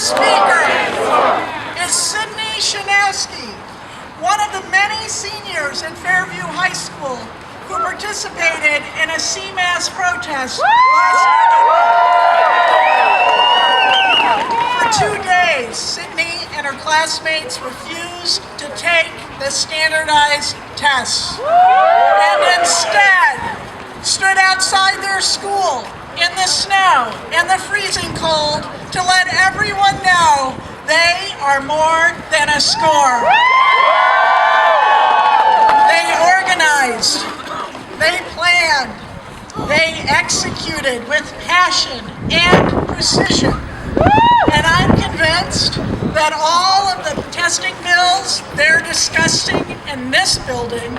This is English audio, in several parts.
speaker is Chinowsky, one of the many seniors in Fairview High School who participated in a CMAS protest last weekend. For 2 days, Sydney and her classmates refused to take the standardized tests and instead stood outside their school in the snow and the freezing cold to let everyone know they are more than a score. They organized, they planned, they executed with passion and precision. And I'm convinced that all of the testing bills they're discussing in this building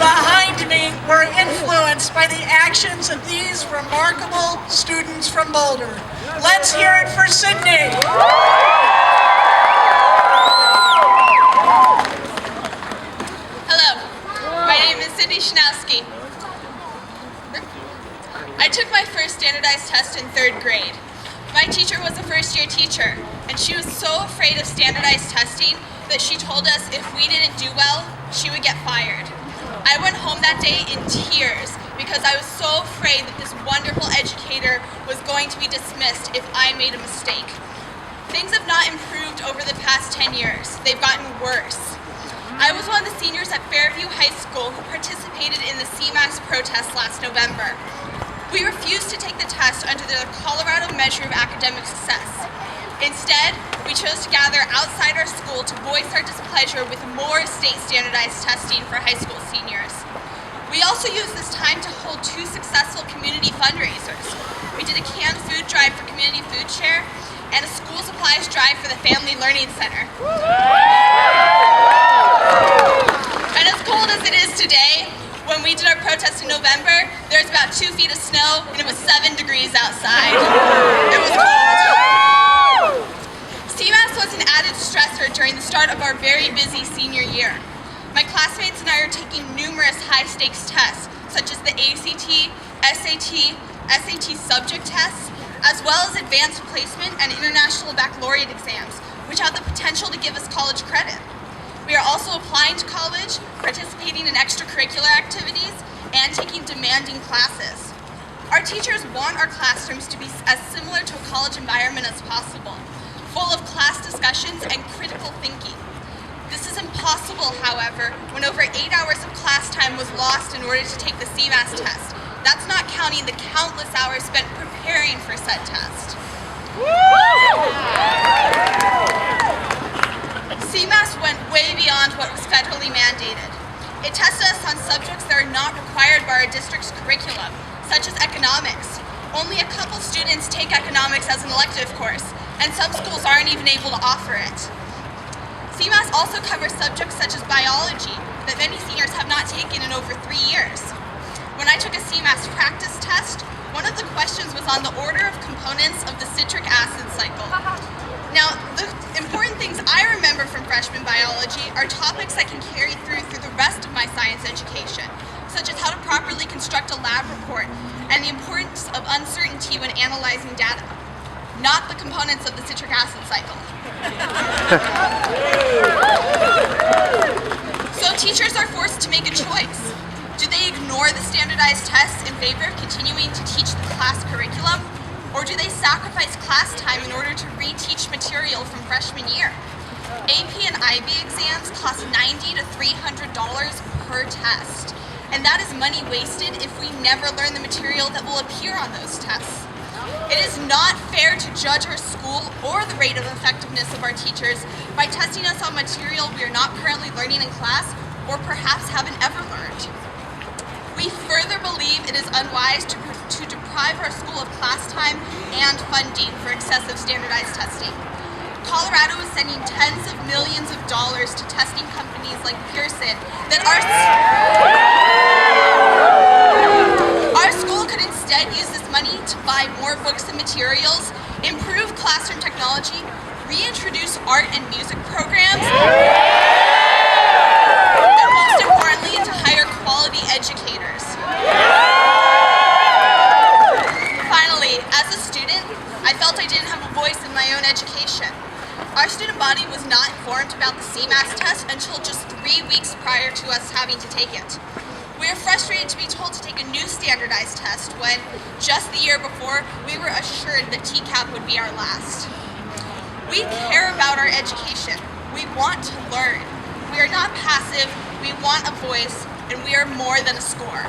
behind me were influenced by the actions of these remarkable students from Boulder. Let's hear it for Sydney. Hello, my name is Chinowsky. I took my first standardized test in 3rd grade. My teacher was a first-year teacher, and she was so afraid of standardized testing that she told us if we didn't do well, she would get fired. I went home that day in tears because I was so afraid that this wonderful educator was going to be dismissed if I made a mistake. Things have not improved over the past 10 years. They've gotten worse. I was one of the seniors at Fairview High School who participated in the CMAS protest last November. We refused to take the test under the Colorado measure of academic success. Instead, we chose to gather outside our school to voice our displeasure with more state standardized testing for high school seniors. We also used this time to hold 2 successful community fundraisers. We did a canned food drive for Community Food Share and a school supplies drive for the Family Learning Center. And as cold as it is today, when we did our protest in November, there was about 2 feet of snow and it was 7 degrees outside. It was cold. CMAS was an added stressor during the start of our very busy senior year. My classmates and I are taking numerous high-stakes tests, such as the ACT, SAT, SAT subject tests, as well as advanced placement and international baccalaureate exams, which have the potential to give us college credit. We are also applying to college, participating in extracurricular activities, and taking demanding classes. Our teachers want our classrooms to be as similar to a college environment as possible, full of class discussions and critical thinking. This is impossible, however, when over 8 hours of class time was lost in order to take the CMAS test. That's not counting the countless hours spent preparing for said test. CMAS went way beyond what was federally mandated. It tested us on subjects that are not required by our district's curriculum, such as economics. Only a couple students take economics as an elective course, and some schools aren't even able to offer it. CMAS also covers subjects such as biology that many seniors have not taken in over 3 years. When I took a CMAS practice test, one of the questions was on the order of components of the citric acid cycle. Now, the important things I remember from freshman biology are topics I can carry through the rest of my science education, such as how to properly construct a lab report and the importance of uncertainty when analyzing data, not the components of the citric acid cycle. So teachers are forced to make a choice. Do they ignore the standardized tests in favor of continuing to teach the class curriculum? Or do they sacrifice class time in order to reteach material from freshman year? AP and IB exams cost $90 to $300 per test. And that is money wasted if we never learn the material that will appear on those tests. It is not fair to judge our school or the rate of effectiveness of our teachers by testing us on material we are not currently learning in class or perhaps haven't ever learned. We further believe it is unwise to deprive our school of class time and funding for excessive standardized testing. Colorado is sending tens of millions of dollars to testing companies like Pearson that our school could instead use this money to buy more books and materials, improve classroom technology, reintroduce art and music programs, and most importantly, to hire quality educators. Finally, about the CMAS test until just 3 weeks prior to us having to take it. We are frustrated to be told to take a new standardized test when, just the year before, we were assured that TCAP would be our last. We care about our education. We want to learn. We are not passive, we want a voice, and we are more than a score.